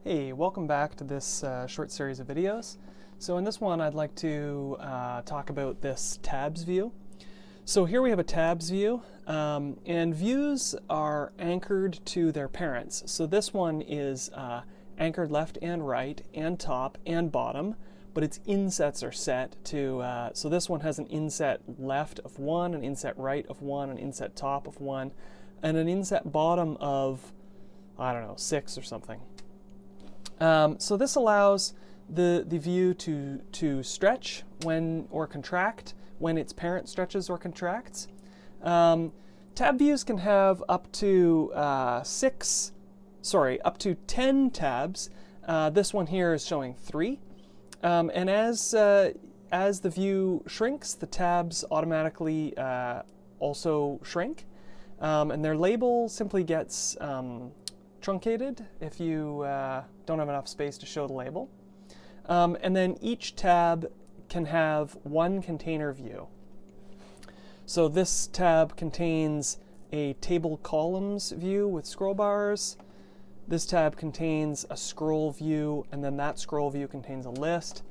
Hey, welcome back to this short series of videos. So in this one I'd like to talk about this tabs view. So here we have a tabs view, and views are anchored to their parents. So this one is anchored left and right and top and bottom, but its insets are set to, so this one has an inset left of 1, an inset right of 1, an inset top of 1, and an inset bottom of, I don't know, 6 or something. So this allows the view to stretch or contract when its parent stretches or contracts. Tab views can have up to 10 tabs. This one here is showing 3. And as the view shrinks, the tabs automatically also shrink. And their label simply gets truncated if you don't have enough space to show the label. And then each tab can have one container view. So this tab contains a table columns view with scroll bars. This tab contains a scroll view, and then that scroll view contains a list.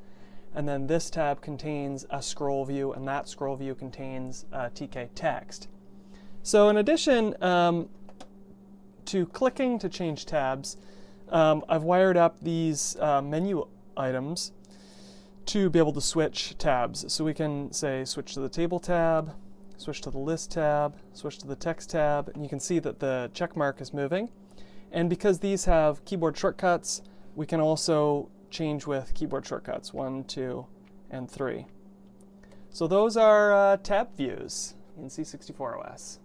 And then this tab contains a scroll view, and that scroll view contains TK text. So in addition to clicking to change tabs, I've wired up these menu items to be able to switch tabs. So we can say switch to the table tab, switch to the list tab, switch to the text tab, and you can see that the check mark is moving. And because these have keyboard shortcuts, we can also change with keyboard shortcuts 1, 2, and 3. So those are tab views in C64 OS.